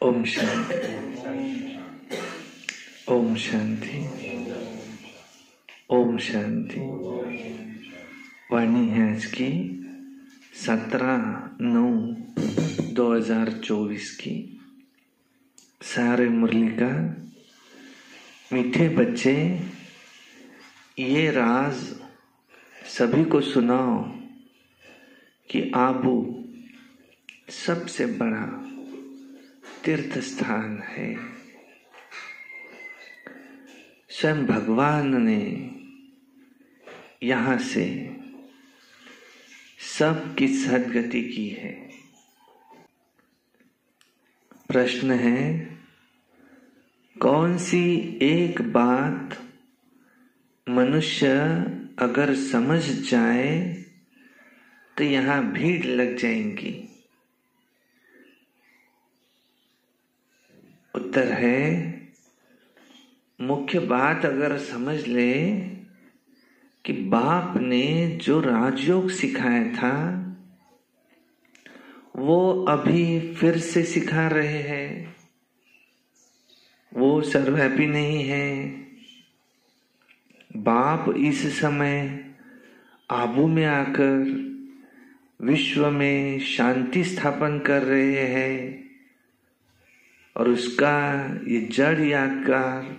ओम शांति। ओम शांति। ओम शांति। वाणी है आज की 17/9/2024 की। सारे मुरली का मीठे बच्चे ये राज सभी को सुनाओ कि आबू सबसे बड़ा तीर्थ स्थान है। स्वयं भगवान ने यहाँ से सबकी सद्गति की है। प्रश्न है, कौन सी एक बात मनुष्य अगर समझ जाए तो यहाँ भीड़ लग जाएंगी? उत्तर है, मुख्य बात अगर समझ ले कि बाप ने जो राजयोग सिखाया था वो अभी फिर से सिखा रहे हैं। वो सर्वव्यापी नहीं है। बाप इस समय आबू में आकर विश्व में शांति स्थापन कर रहे हैं और उसका ये जड़ यादगार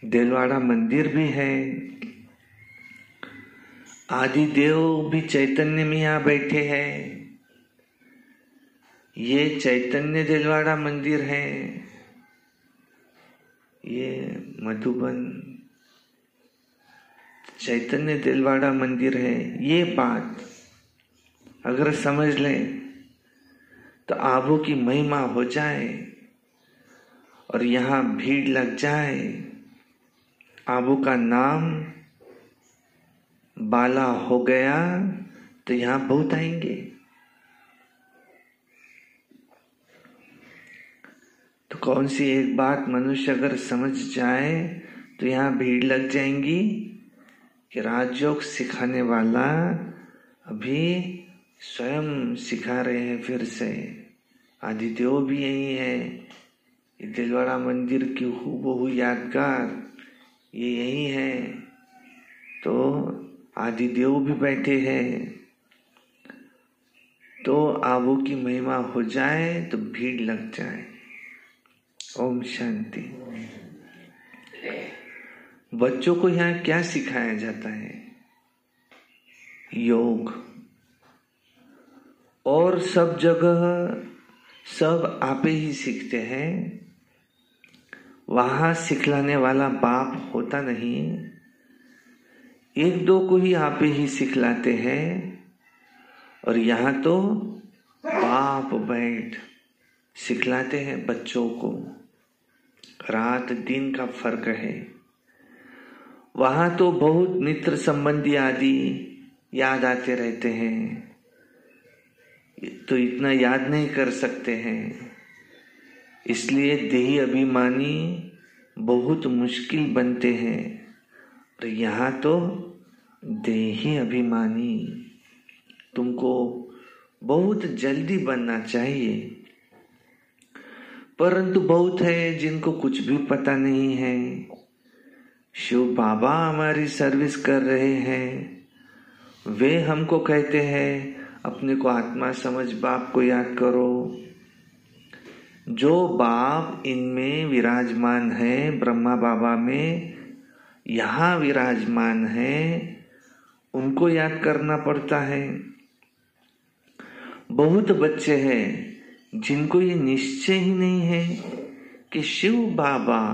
देलवाड़ा मंदिर भी है। आदि देव भी चैतन्य में यहाँ बैठे हैं। ये चैतन्य देलवाड़ा मंदिर है। ये मधुबन चैतन्य दिलवाड़ा मंदिर है, ये बात अगर समझ लें तो आबू की महिमा हो जाए और यहाँ भीड़ लग जाए, आबू का नाम बाला हो गया तो यहाँ बहुत आएंगे। तो कौन सी एक बात मनुष्य अगर समझ जाए तो यहाँ भीड़ लग जाएंगी कि राजयोग सिखाने वाला अभी स्वयं सिखा रहे हैं फिर से। आदिदेव भी यही है, ये दिलवाड़ा मंदिर की हूबहू यादगार ये यही है। तो आदिदेव भी बैठे हैं। तो आबू की महिमा हो जाए तो भीड़ लग जाए। ओम शांति। बच्चों को यहाँ क्या सिखाया जाता है? योग। और सब जगह सब आपे ही सीखते हैं, वहां सिखलाने वाला बाप होता नहीं, एक दो को ही आपे ही सिखलाते हैं। और यहाँ तो बाप बैठ सिखलाते हैं बच्चों को। रात दिन का फर्क है। वहां तो बहुत मित्र संबंधी आदि याद आते रहते हैं, तो इतना याद नहीं कर सकते हैं, इसलिए देही अभिमानी बहुत मुश्किल बनते हैं। और यहाँ तो देही अभिमानी तुमको बहुत जल्दी बनना चाहिए। परंतु बहुत है जिनको कुछ भी पता नहीं है। शिव बाबा हमारी सर्विस कर रहे हैं, वे हमको कहते हैं अपने को आत्मा समझ बाप को याद करो। जो बाप इनमें विराजमान है, ब्रह्मा बाबा में यहाँ विराजमान है, उनको याद करना पड़ता है। बहुत बच्चे हैं जिनको ये निश्चय ही नहीं है कि शिव बाबा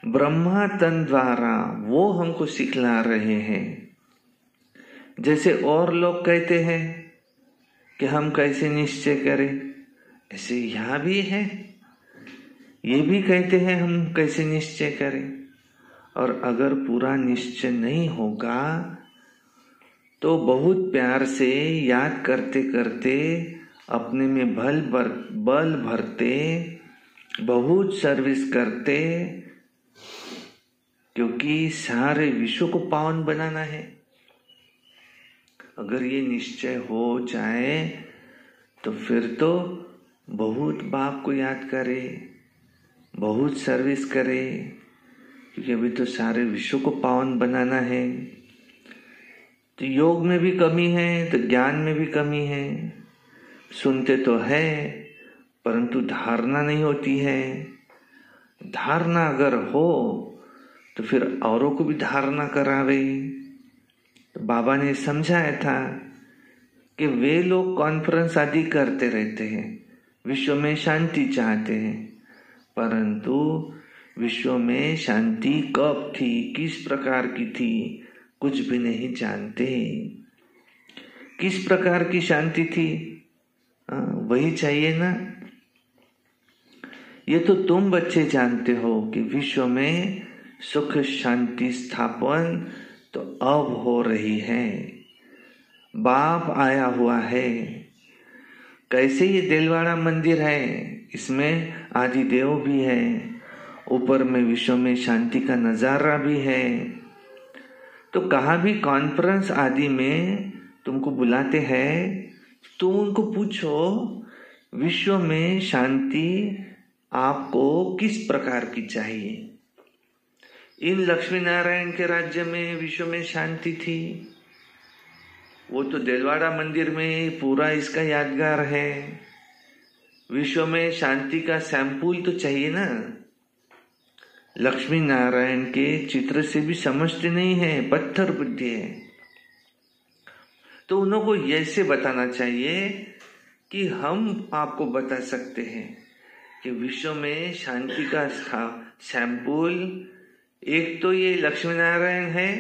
ब्रह्मा तन द्वारा वो हमको सिखला रहे हैं। जैसे और लोग कहते हैं कि हम कैसे निश्चय करें, ऐसे यहाँ भी है, ये भी कहते हैं हम कैसे निश्चय करें। और अगर पूरा निश्चय नहीं होगा तो बहुत प्यार से याद करते करते अपने में बल भरते, बहुत सर्विस करते, क्योंकि सारे विश्व को पावन बनाना है। अगर ये निश्चय हो जाए तो फिर तो बहुत बाप को याद करे, बहुत सर्विस करे, क्योंकि अभी तो सारे विश्व को पावन बनाना है। तो योग में भी कमी है तो ज्ञान में भी कमी है। सुनते तो है परंतु धारणा नहीं होती है। धारणा अगर हो तो फिर औरों को भी धारणा करावे। तो बाबा ने समझाया था कि वे लोग कॉन्फ्रेंस आदि करते रहते हैं, विश्व में शांति चाहते हैं, परंतु विश्व में शांति कब थी, किस प्रकार की थी, कुछ भी नहीं जानते। किस प्रकार की शांति थी वही चाहिए ना। ये तो तुम बच्चे जानते हो कि विश्व में सुख शांति स्थापन तो अब हो रही है। बाप आया हुआ है। कैसे ये दिलवाड़ा मंदिर है, इसमें आदिदेव भी है, ऊपर में विश्व में शांति का नजारा भी है। तो कहाँ भी कॉन्फ्रेंस आदि में तुमको बुलाते हैं, तुम उनको पूछो विश्व में शांति आपको किस प्रकार की चाहिए। इन लक्ष्मी नारायण के राज्य में विश्व में शांति थी, वो तो दिलवाड़ा मंदिर में पूरा इसका यादगार है। विश्व में शांति का सैंपल तो चाहिए ना। लक्ष्मी नारायण के चित्र से भी समझते नहीं है, पत्थर बुद्धि है। तो उन्हों को ऐसे बताना चाहिए कि हम आपको बता सकते हैं कि विश्व में शांति का सैंपल एक तो ये लक्ष्मी नारायण है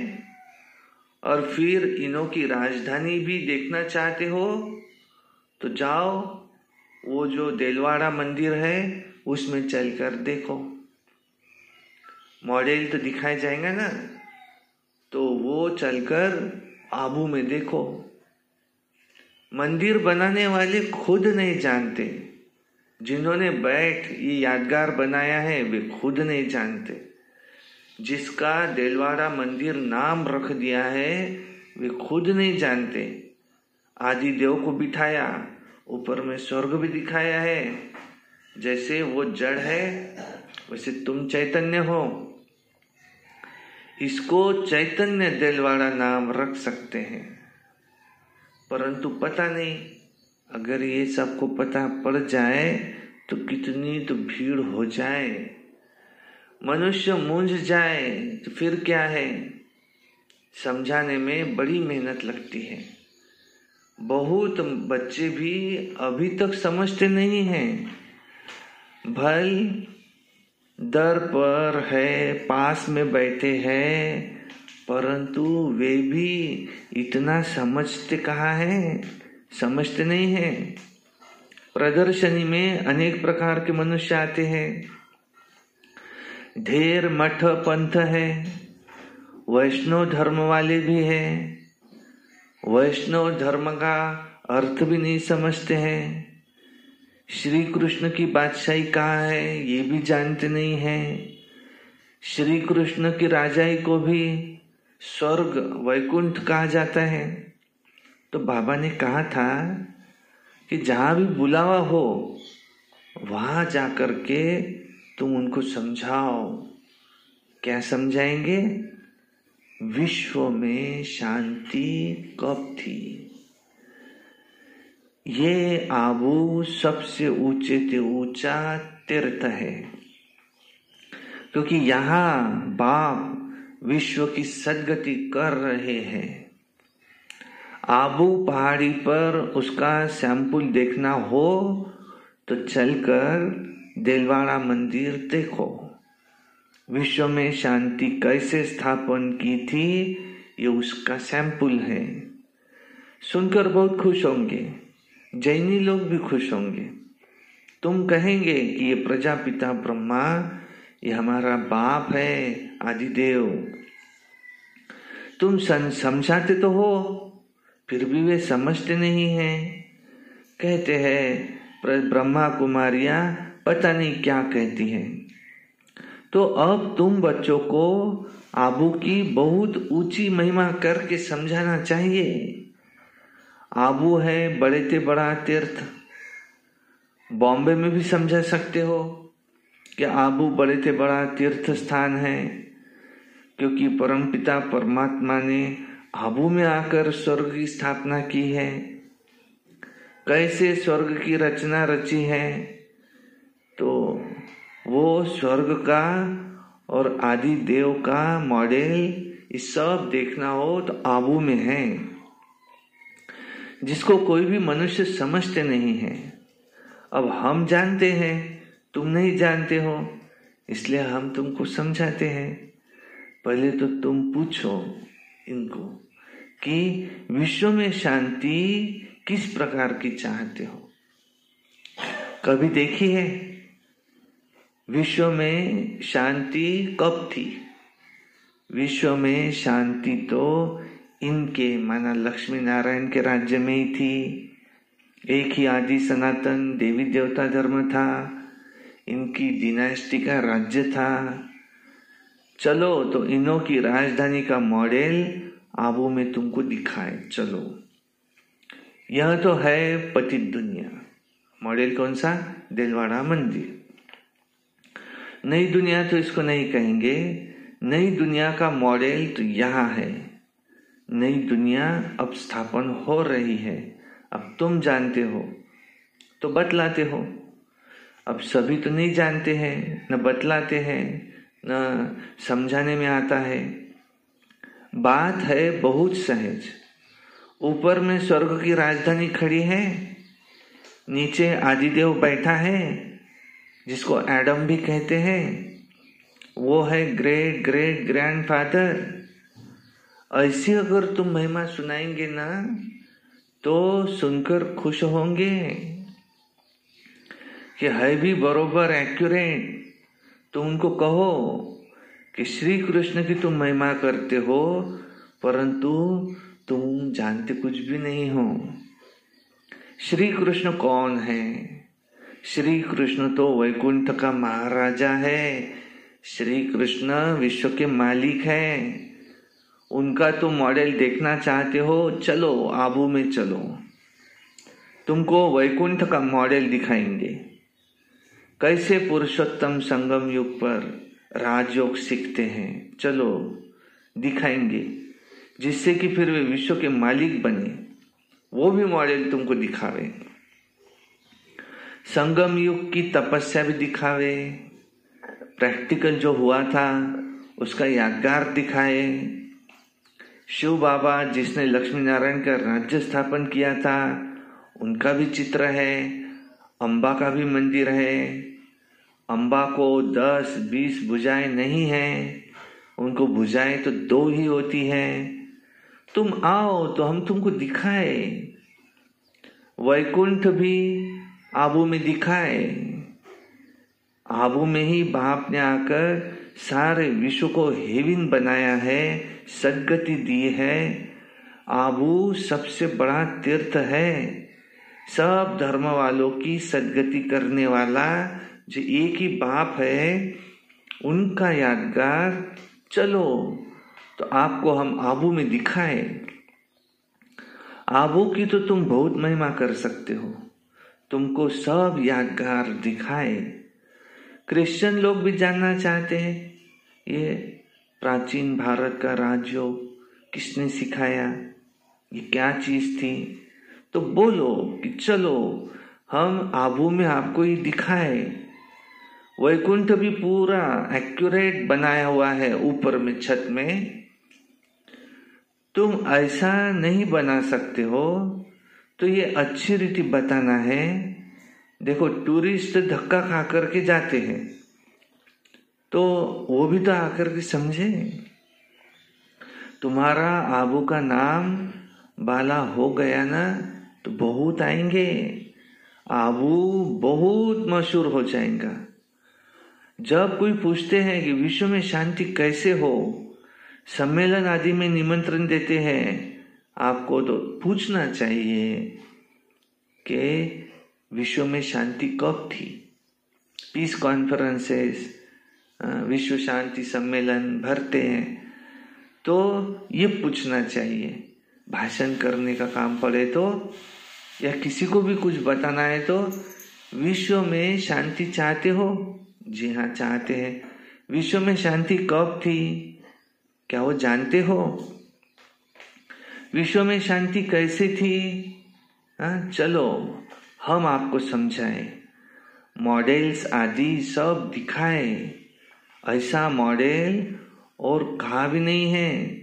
और फिर इन्हों की राजधानी भी देखना चाहते हो तो जाओ, वो जो देलवाड़ा मंदिर है उसमें चलकर देखो। मॉडल तो दिखाया जाएगा ना, तो वो चलकर आबू में देखो। मंदिर बनाने वाले खुद नहीं जानते, जिन्होंने बैठ ये यादगार बनाया है वे खुद नहीं जानते, जिसका देलवाड़ा मंदिर नाम रख दिया है वे खुद नहीं जानते। आदि देव को बिठाया, ऊपर में स्वर्ग भी दिखाया है। जैसे वो जड़ है वैसे तुम चैतन्य हो। इसको चैतन्य देलवाड़ा नाम रख सकते हैं, परंतु पता नहीं, अगर ये सबको पता पड़ जाए तो कितनी तो भीड़ हो जाए, मनुष्य मूंझ जाए तो फिर क्या है। समझाने में बड़ी मेहनत लगती है। बहुत बच्चे भी अभी तक समझते नहीं हैं। भल दर पर है, पास में बैठे हैं, परंतु वे भी इतना समझते कहाँ है, समझते नहीं है। प्रदर्शनी में अनेक प्रकार के मनुष्य आते हैं, ढेर मठ पंथ है, वैष्णव धर्म वाले भी हैं, वैष्णव धर्म का अर्थ भी नहीं समझते हैं। श्री कृष्ण की बादशाही कहाँ है ये भी जानते नहीं है। श्री कृष्ण की राजाई को भी स्वर्ग वैकुंठ कहा जाता है। तो बाबा ने कहा था कि जहां भी बुलावा हो वहां जाकर के तुम उनको समझाओ। क्या समझाएंगे? विश्व में शांति कब थी। ये आबू सबसे ऊंचे से ऊंचा तीर्थ है, क्योंकि यहाँ बाप विश्व की सदगति कर रहे हैं। आबू पहाड़ी पर उसका सैंपल देखना हो तो चलकर देलवाड़ा मंदिर देखो। विश्व में शांति कैसे स्थापन की थी ये उसका सैंपल है। सुनकर बहुत खुश होंगे, जैनी लोग भी खुश होंगे। तुम कहेंगे कि ये प्रजापिता ब्रह्मा ये हमारा बाप है, आदिदेव। तुम समझाते तो हो, फिर भी वे समझते नहीं हैं। कहते हैं ब्रह्मा कुमारियां पता नहीं क्या कहती हैं। तो अब तुम बच्चों को आबू की बहुत ऊंची महिमा करके समझाना चाहिए। आबू है बड़े से बड़ा तीर्थ। बॉम्बे में भी समझा सकते हो कि आबू बड़े से बड़ा तीर्थ स्थान है, क्योंकि परमपिता परमात्मा ने आबू में आकर स्वर्ग की स्थापना की है। कैसे स्वर्ग की रचना रची है, तो वो स्वर्ग का और आदि देव का मॉडल ये सब देखना हो तो आबू में है, जिसको कोई भी मनुष्य समझते नहीं है। अब हम जानते हैं, तुम नहीं जानते हो, इसलिए हम तुमको समझाते हैं। पहले तो तुम पूछो इनको कि विश्व में शांति किस प्रकार की चाहते हो। कभी देखी है विश्व में शांति कब थी? विश्व में शांति तो इनके माना लक्ष्मी नारायण के राज्य में ही थी। एक ही आदि सनातन देवी देवता धर्म था, इनकी डिनास्टी का राज्य था। चलो तो इन्हों की राजधानी का मॉडल आबू में तुमको दिखाए। चलो, यह तो है पतित दुनिया। मॉडल कौन सा? देलवाड़ा मंदिर। नई दुनिया तो इसको नहीं कहेंगे। नई दुनिया का मॉडल तो यहाँ है। नई दुनिया अब स्थापन हो रही है। अब तुम जानते हो तो बतलाते हो। अब सभी तो नहीं जानते हैं, न बतलाते हैं, न समझाने में आता है। बात है बहुत सहज। ऊपर में स्वर्ग की राजधानी खड़ी है, नीचे आदिदेव बैठा है, जिसको एडम भी कहते हैं। वो है ग्रेट ग्रेट ग्रैंडफादर। ऐसी अगर तुम महिमा सुनाएंगे ना तो सुनकर खुश होंगे कि है भी बरोबर एक्यूरेट। तो उनको कहो कि श्री कृष्ण की तुम महिमा करते हो परंतु तुम जानते कुछ भी नहीं हो। श्री कृष्ण कौन है? श्री कृष्ण तो वैकुंठ का महाराजा है। श्री कृष्ण विश्व के मालिक है। उनका तुम मॉडल देखना चाहते हो, चलो आबू में चलो, तुमको वैकुंठ का मॉडल दिखाएंगे। कैसे पुरुषोत्तम संगम युग पर राजयोग सीखते हैं, चलो दिखाएंगे, जिससे कि फिर वे विश्व के मालिक बने। वो भी मॉडल तुमको दिखावे। संगम युग की तपस्या भी दिखावे। प्रैक्टिकल जो हुआ था उसका यादगार दिखाए। शिव बाबा जिसने लक्ष्मी नारायण का राज्य स्थापन किया था उनका भी चित्र है। अम्बा का भी मंदिर है। अम्बा को 10-20 भुजाएं नहीं है, उनको भुजाएं तो 2 ही होती है। तुम आओ तो हम तुमको दिखाए। वैकुंठ भी आबू में दिखाए। आबू में ही बाप ने आकर सारे विश्व को हेवन बनाया है, सद्गति दी है। आबू सबसे बड़ा तीर्थ है। सब धर्म वालों की सद्गति करने वाला जो एक ही बाप है, उनका यादगार चलो तो आपको हम आबू में दिखाए। आबू की तो तुम बहुत महिमा कर सकते हो, तुमको सब यादगार दिखाए। क्रिश्चियन लोग भी जानना चाहते हैं ये प्राचीन भारत का राजयोग किसने सिखाया, ये क्या चीज थी। तो बोलो कि चलो हम आबू में आपको ये दिखाए। वैकुंठ भी पूरा एक्यूरेट बनाया हुआ है ऊपर में छत में। तुम ऐसा नहीं बना सकते हो तो ये अच्छी रीति बताना है। देखो टूरिस्ट धक्का खा करके जाते हैं तो वो भी तो आकर के समझे। तुम्हारा आबू का नाम बाला हो गया ना तो बहुत आएंगे। आबू बहुत मशहूर हो जाएगा। जब कोई पूछते हैं कि विश्व में शांति कैसे हो, सम्मेलन आदि में निमंत्रण देते हैं, आपको तो पूछना चाहिए कि विश्व में शांति कब थी। पीस कॉन्फ्रेंसेस, विश्व शांति सम्मेलन भरते हैं तो ये पूछना चाहिए। भाषण करने का काम पड़े तो या किसी को भी कुछ बताना है तो विश्व में शांति चाहते हो? जी हाँ चाहते हैं। विश्व में शांति कब थी, क्या वो जानते हो? विश्व में शांति कैसे थी? चलो हम आपको समझाएं, मॉडल्स आदि सब दिखाए। ऐसा मॉडल और कहा भी नहीं है।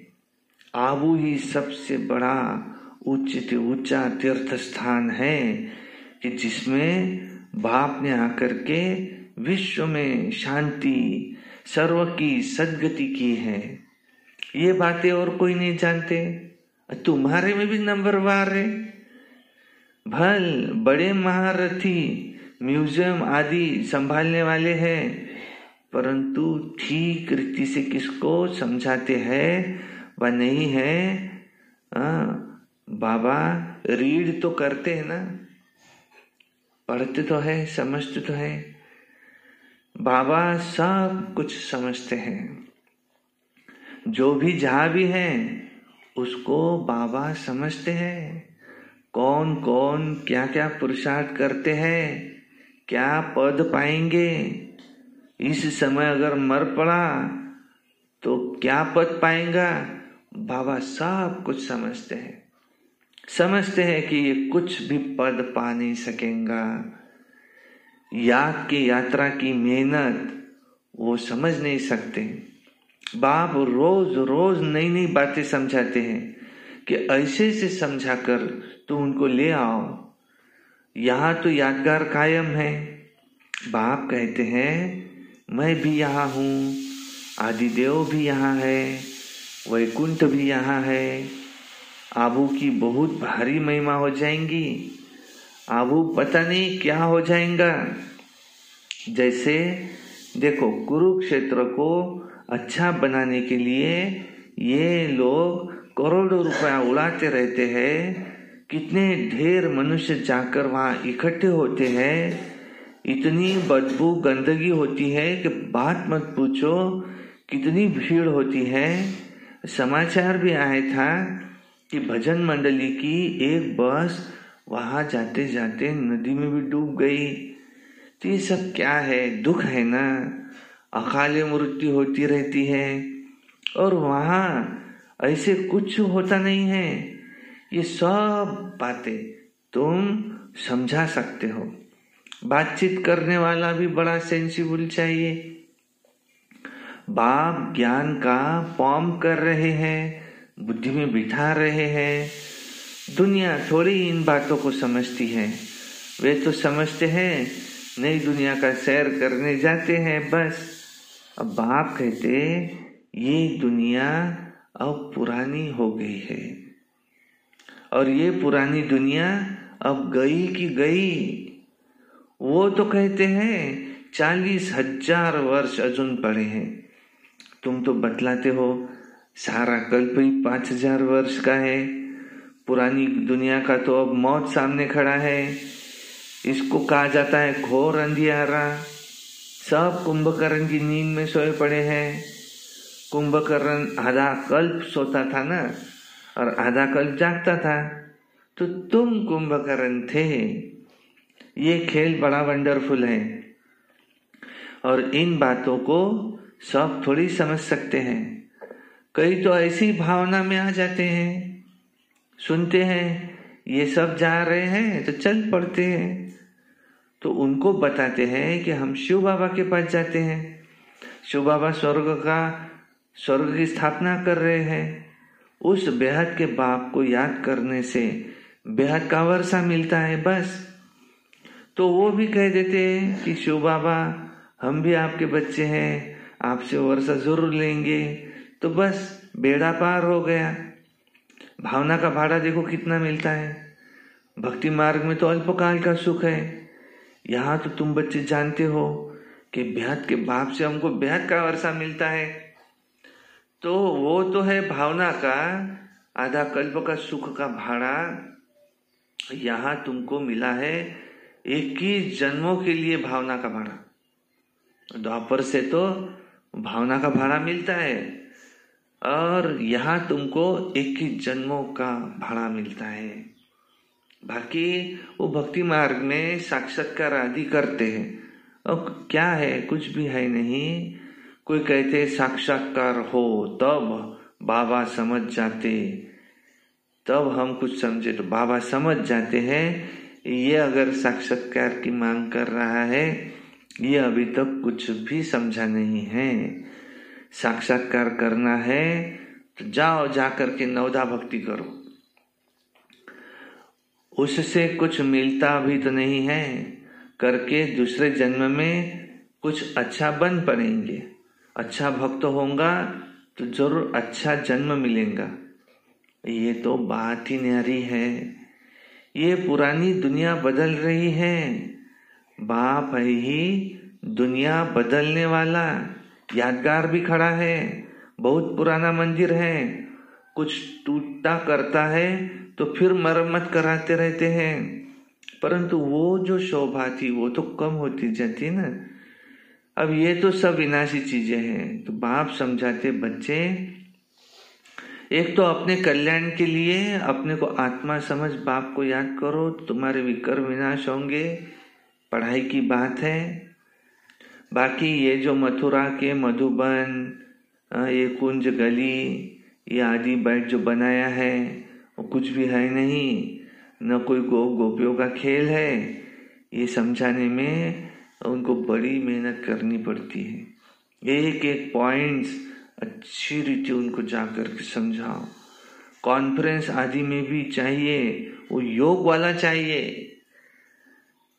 आबू ही सबसे बड़ा ऊंचा तीर्थ स्थान है कि जिसमें बाप ने आकर के विश्व में शांति सर्व की सद्गति की है। ये बातें और कोई नहीं जानते। तुम्हारे में भी नंबरवार है। भल बड़े महारथी म्यूजियम आदि संभालने वाले हैं, परंतु ठीक रीति से किसको समझाते हैं वह नहीं है। बाबा रीड तो करते हैं ना, पढ़ते तो है, समझते तो है। बाबा सब कुछ समझते हैं। जो भी जहां भी है उसको बाबा समझते हैं। कौन कौन क्या क्या पुरुषार्थ करते हैं, क्या पद पाएंगे, इस समय अगर मर पड़ा तो क्या पद पाएगा, बाबा सब कुछ समझते हैं। समझते हैं कि ये कुछ भी पद पा नहीं सकेगा। याग की यात्रा की मेहनत वो समझ नहीं सकते। बाप रोज रोज नई नई बातें समझाते हैं कि ऐसे से समझाकर तो उनको ले आओ। यहाँ तो यादगार कायम है। बाप कहते हैं मैं भी यहाँ हूँ, आदिदेव भी यहाँ है, वैकुंठ भी यहाँ है। आबू की बहुत भारी महिमा हो जाएंगी। आबू पता नहीं क्या हो जाएगा। जैसे देखो, कुरुक्षेत्र को अच्छा बनाने के लिए ये लोग करोड़ों रुपया उड़ाते रहते हैं। कितने ढेर मनुष्य जाकर वहां इकट्ठे होते हैं। इतनी बदबू गंदगी होती है कि बात मत पूछो, कितनी भीड़ होती है। समाचार भी आया था कि भजन मंडली की एक बस वहां जाते जाते नदी में भी डूब गई। तो ये सब क्या है? दुख है ना। अकाले मृत्यु होती रहती है और वहां ऐसे कुछ होता नहीं है। ये सब बातें तुम समझा सकते हो। बातचीत करने वाला भी बड़ा सेंसिबल चाहिए। बाप ज्ञान का पॉम कर रहे हैं, बुद्धि में बिठा रहे हैं। दुनिया थोड़ी इन बातों को समझती है। वे तो समझते हैं नई दुनिया का सैर करने जाते हैं बस। अब बाप कहते ये दुनिया अब पुरानी हो गई है और ये पुरानी दुनिया अब गई की गई। वो तो कहते हैं 40,000 वर्ष अजून पड़े हैं। तुम तो बतलाते हो सारा कल्प ही 5,000 वर्ष का है। पुरानी दुनिया का तो अब मौत सामने खड़ा है। इसको कहा जाता है घोर अंधियारा। सब कुंभकर्ण की नींद में सोए पड़े हैं। कुंभकर्ण आधा कल्प सोता था ना, और आधा कल्प जागता था। तो तुम कुंभकर्ण थे। ये खेल बड़ा वंडरफुल है और इन बातों को सब थोड़ी समझ सकते हैं। कई तो ऐसी भावना में आ जाते हैं, सुनते हैं ये सब जा रहे हैं तो चल पड़ते हैं। तो उनको बताते हैं कि हम शिव बाबा के पास जाते हैं। शिव बाबा स्वर्ग की स्थापना कर रहे हैं। उस बेहद के बाप को याद करने से बेहद का वर्षा मिलता है बस। तो वो भी कह देते हैं कि शिव बाबा हम भी आपके बच्चे हैं, आपसे वर्षा जरूर लेंगे। तो बस बेड़ा पार हो गया। भावना का भाड़ा देखो कितना मिलता है। भक्ति मार्ग में तो अल्पकाल का सुख है। यहाँ तो तुम बच्चे जानते हो कि बेहद के बाप से हमको बेहद का वर्षा मिलता है। तो वो तो है भावना का आधा कल्प का सुख का भाड़ा। यहाँ तुमको मिला है 21 जन्मों के लिए भावना का भाड़ा। द्वापर से तो भावना का भाड़ा मिलता है और यहाँ तुमको 21 जन्मों का भाड़ा मिलता है। बाकी वो भक्ति मार्ग में साक्षात्कार आदि करते हैं और क्या है, कुछ भी है नहीं। कोई कहते साक्षात्कार हो तब बाबा समझ जाते, तब हम कुछ समझे तो बाबा समझ जाते हैं। ये अगर साक्षात्कार की मांग कर रहा है, ये अभी तक कुछ भी समझा नहीं है। साक्षात्कार करना है तो जाओ जाकर के नवदा भक्ति करो। उससे कुछ मिलता भी तो नहीं है। करके दूसरे जन्म में कुछ अच्छा बन पड़ेंगे। अच्छा भक्त होगा तो जरूर अच्छा जन्म मिलेगा। ये तो बात ही न्यारी है। ये पुरानी दुनिया बदल रही है। बाप है ही दुनिया बदलने वाला। यादगार भी खड़ा है, बहुत पुराना मंदिर है। कुछ टूटा करता है तो फिर मरम्मत कराते रहते हैं, परंतु वो जो शोभा थी वो तो कम होती जाती है ना। अब ये तो सब विनाशी चीजें हैं। तो बाप समझाते बच्चे, एक तो अपने कल्याण के लिए अपने को आत्मा समझ बाप को याद करो, तुम्हारे विकर विनाश होंगे। पढ़ाई की बात है। बाकी ये जो मथुरा के मधुबन, ये कुंज गली, ये आदि बैठ जो बनाया है वो कुछ भी है नहीं, न कोई गोपियों का खेल है। ये समझाने में उनको बड़ी मेहनत करनी पड़ती है। एक एक पॉइंट्स अच्छी रीति उनको जाकर के समझाओ। कॉन्फ्रेंस आदि में भी चाहिए, वो योग वाला चाहिए।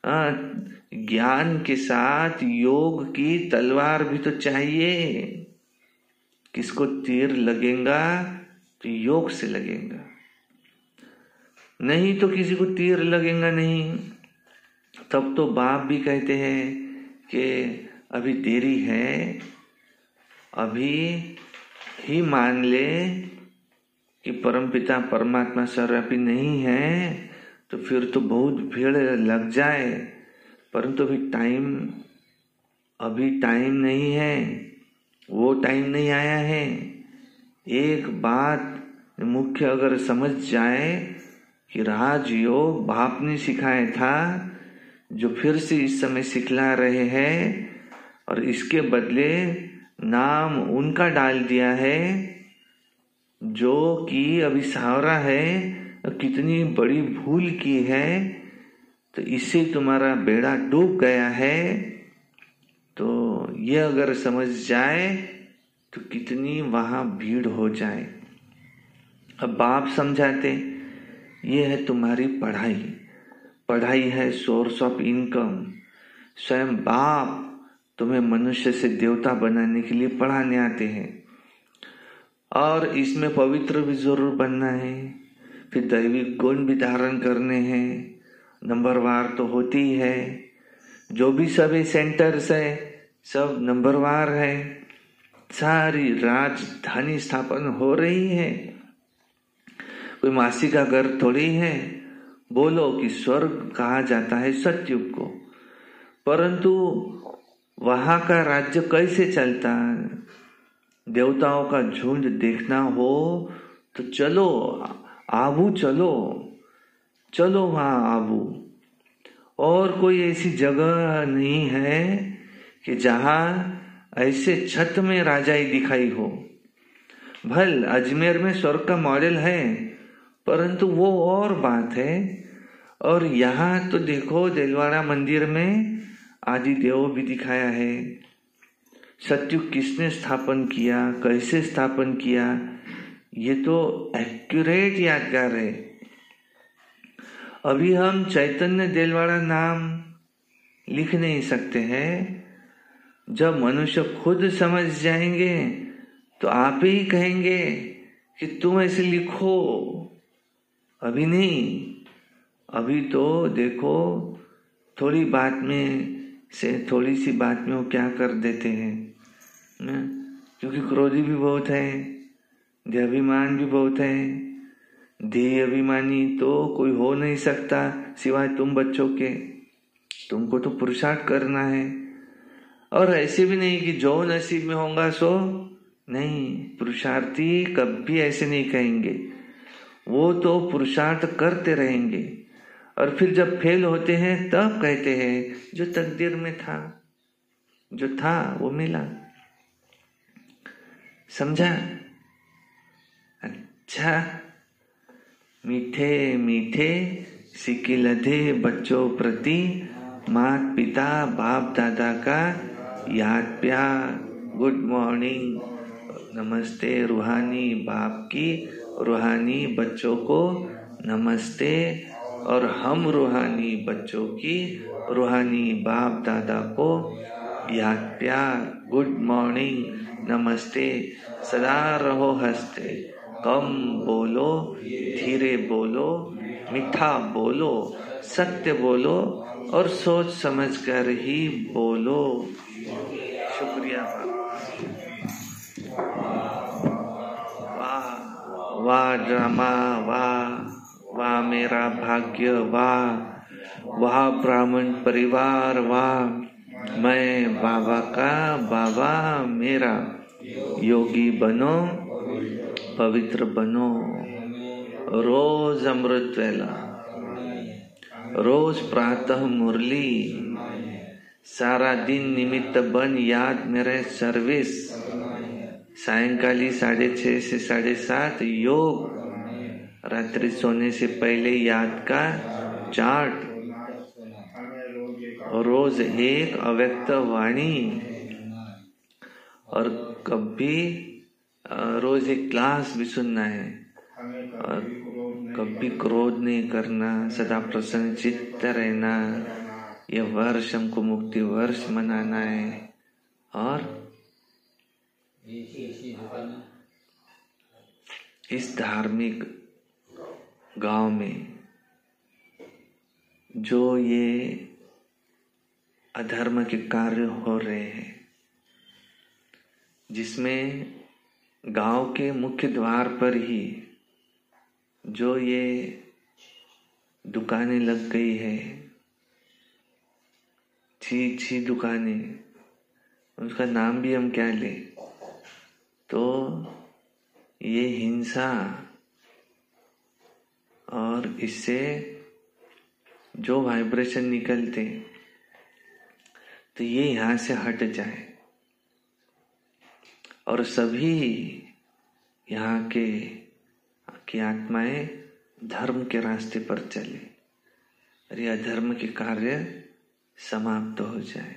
ज्ञान के साथ योग की तलवार भी तो चाहिए। किसको तीर लगेगा तो योग से लगेगा, नहीं तो किसी को तीर लगेगा नहीं। तब तो बाप भी कहते हैं कि अभी देरी है, अभी ही मान ले कि परमपिता परमात्मा सर्वव्यापी नहीं है, तो फिर तो बहुत भीड़ लग जाए, परंतु अभी टाइम नहीं है, वो टाइम नहीं आया है। एक बात मुख्य अगर समझ जाए कि राजयोग बाप ने सिखाया था, जो फिर से इस समय सिखला रहे हैं, और इसके बदले नाम उनका डाल दिया है जो कि अभी सावरा है, कितनी बड़ी भूल की है, तो इससे तुम्हारा बेड़ा डूब गया है। तो ये अगर समझ जाए तो कितनी वहां भीड़ हो जाए। अब बाप समझाते, ये है तुम्हारी पढ़ाई है सोर्स ऑफ इनकम। स्वयं बाप तुम्हें मनुष्य से देवता बनाने के लिए पढ़ाने आते हैं, और इसमें पवित्र भी जरूर बनना है, फिर दैविक गुण भी धारण करने हैं, नंबरवार तो होती ही है। जो भी सभी सेंटर्स है सब नंबरवार है, सारी राजधानी स्थापन हो रही है, कोई मासी का घर थोड़ी है। बोलो कि स्वर्ग कहा जाता है सतयुग को, परंतु वहां का राज्य कैसे चलता है? देवताओं का झुंड देखना हो तो चलो आबू, चलो वहां आबू। और कोई ऐसी जगह नहीं है कि जहां ऐसे छत में राजाई दिखाई हो। भल अजमेर में स्वर्ग का मॉडल है, परंतु वो और बात है। और यहाँ तो देखो देलवाड़ा मंदिर में आदि देव भी दिखाया है। सतयुग किसने स्थापन किया, कैसे स्थापन किया, ये तो एक्यूरेट यादगार है। अभी हम चैतन्य देलवाड़ा नाम लिख नहीं सकते हैं। जब मनुष्य खुद समझ जाएंगे तो आप ही कहेंगे कि तुम ऐसे लिखो। अभी नहीं, अभी तो देखो थोड़ी बात में से थोड़ी सी बात में वो क्या कर देते हैं ना? क्योंकि क्रोधी भी बहुत है, देहाभिमान भी बहुत है। देह अभिमानी तो कोई हो नहीं सकता सिवाय तुम बच्चों के। तुमको तो पुरुषार्थ करना है, और ऐसे भी नहीं कि जो नसीब में होगा सो नहीं। पुरुषार्थी कभी ऐसे नहीं कहेंगे, वो तो पुरुषार्थ करते रहेंगे, और फिर जब फेल होते हैं तब कहते हैं जो तकदीर में था, जो था वो मिला। समझा? अच्छा, मीठे मीठे सिक्के लधे बच्चों प्रति माता पिता बाप दादा का याद प्यार, गुड मॉर्निंग, नमस्ते। रूहानी बाप की रूहानी बच्चों को नमस्ते, और हम रूहानी बच्चों की रूहानी बाप दादा को याद प्यार, गुड मॉर्निंग, नमस्ते। सदा रहो हंसते, कम बोलो, धीरे बोलो, मीठा बोलो, सत्य बोलो, और सोच समझ कर ही बोलो। शुक्रिया। वाह वाह ड्रामा, वाह मेरा भाग्य, वाह ब्राह्मण परिवार, वाह मैं बाबा का बाबा मेरा। योगी बनो, पवित्र बनो, रोज अमृत वेला, रोज प्रातः मुरली, सारा दिन निमित्त बन याद मेरे सर्विस। सायंकाली 6:30 से 7:30 योग, रात्रि सोने से पहले याद का चार्ट, रोज एक अव्यक्त वाणी, और कभी रोज एक क्लास भी सुनना है, और कभी क्रोध नहीं करना, सदा प्रसन्न चित्त रहना। यह वर्ष हमको मुक्ति वर्ष मनाना है, और इस धार्मिक गांव में जो ये अधर्म के कार्य हो रहे हैं, जिसमें गांव के मुख्य द्वार पर ही जो ये दुकानें लग गई है, छी दुकानें, उसका नाम भी हम क्या ले, तो ये हिंसा और इससे जो वाइब्रेशन निकलते तो ये यहाँ से हट जाए और सभी यहाँ की आत्माएं धर्म के रास्ते पर चले और ये अधर्म के कार्य समाप्त हो जाए,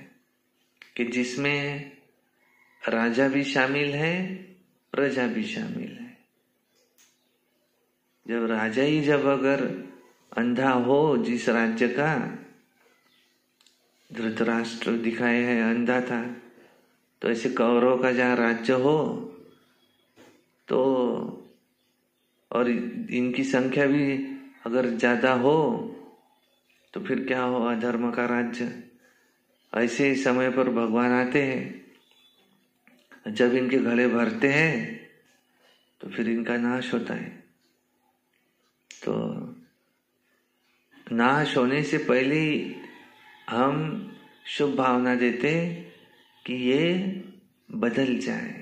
कि जिसमें राजा भी शामिल है, प्रजा भी शामिल है। जब राजा ही जब अगर अंधा हो, जिस राज्य का धृतराष्ट्र दिखाए है अंधा था, तो ऐसे कौरव का जहाँ राज्य हो तो, और इनकी संख्या भी अगर ज्यादा हो तो फिर क्या हो, अधर्म का राज्य। ऐसे ही समय पर भगवान आते हैं, जब इनके गले भरते हैं तो फिर इनका नाश होता है। तो नाश होने से पहले ही हम शुभ भावना देते कि ये बदल जाए,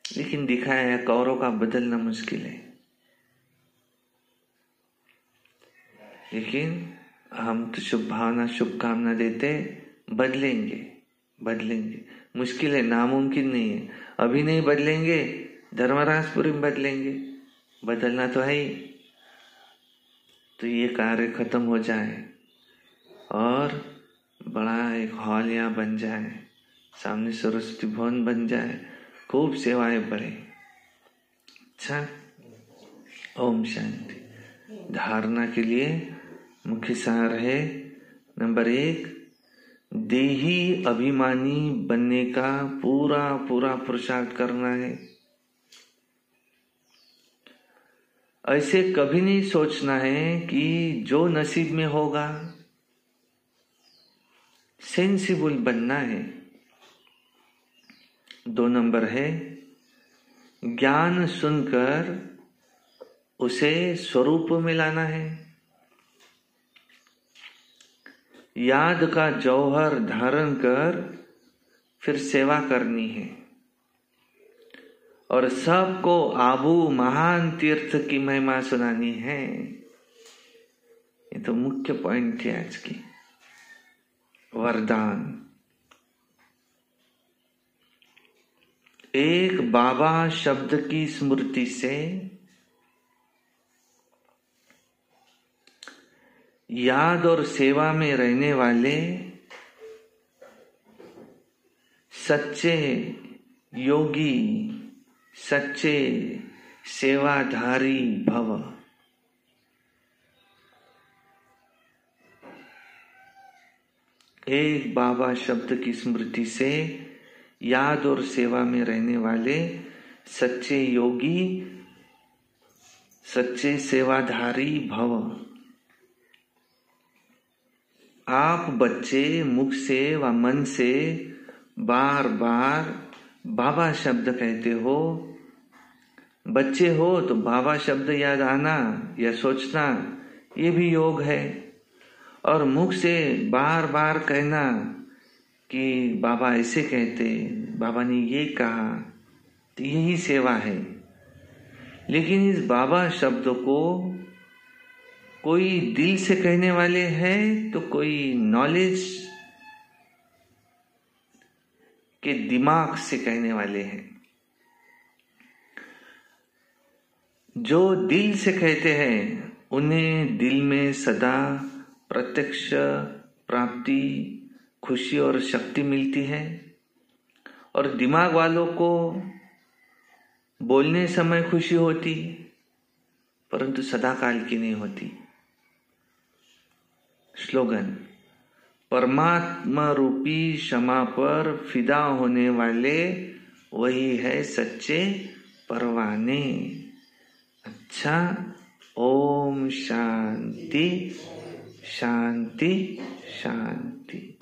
लेकिन दिखाया है कौरों का बदलना मुश्किल है। लेकिन हम तो शुभ भावना शुभकामना देते, बदलेंगे। मुश्किल है, नामुमकिन नहीं है। अभी नहीं बदलेंगे, धर्मराजपुरी में बदलेंगे, बदलना तो है ही। तो ये कार्य खत्म हो जाए और बड़ा एक हॉल यहाँ बन जाए, सामने सरस्वती भवन बन जाए, खूब सेवाएं बढ़े। अच्छा, ओम शांति। धारणा के लिए मुख्य सार है, नंबर 1, देही अभिमानी बनने का पूरा पुरुषार्थ करना है। ऐसे कभी नहीं सोचना है कि जो नसीब में होगा, सेंसिबल बनना है। 2 नंबर है, ज्ञान सुनकर उसे स्वरूप में लाना है। याद का जौहर धारण कर फिर सेवा करनी है और सबको आबू महान तीर्थ की महिमा सुनानी है। ये तो मुख्य पॉइंट थी आज की। वरदान, एक बाबा शब्द की स्मृति से याद और सेवा में रहने वाले सच्चे योगी, सच्चे सेवाधारी भव। एक बाबा शब्द की स्मृति से याद और सेवा में रहने वाले सच्चे योगी, सच्चे सेवाधारी भव। आप बच्चे मुख से व मन से बार बार बाबा शब्द कहते हो। बच्चे हो तो बाबा शब्द याद आना या सोचना, ये भी योग है। और मुख से बार बार कहना कि बाबा ऐसे कहते, बाबा ने ये कहा, तो यही सेवा है। लेकिन इस बाबा शब्द को कोई दिल से कहने वाले हैं तो कोई नॉलेज के दिमाग से कहने वाले हैं। जो दिल से कहते हैं उन्हें दिल में सदा प्रत्यक्ष प्राप्ति, खुशी और शक्ति मिलती है, और दिमाग वालों को बोलने समय खुशी होती परंतु सदा काल की नहीं होती। स्लोगन, परमात्मा रूपी क्षमा पर फिदा होने वाले वही है सच्चे परवाने। अच्छा, ओम शांति शांति शांति।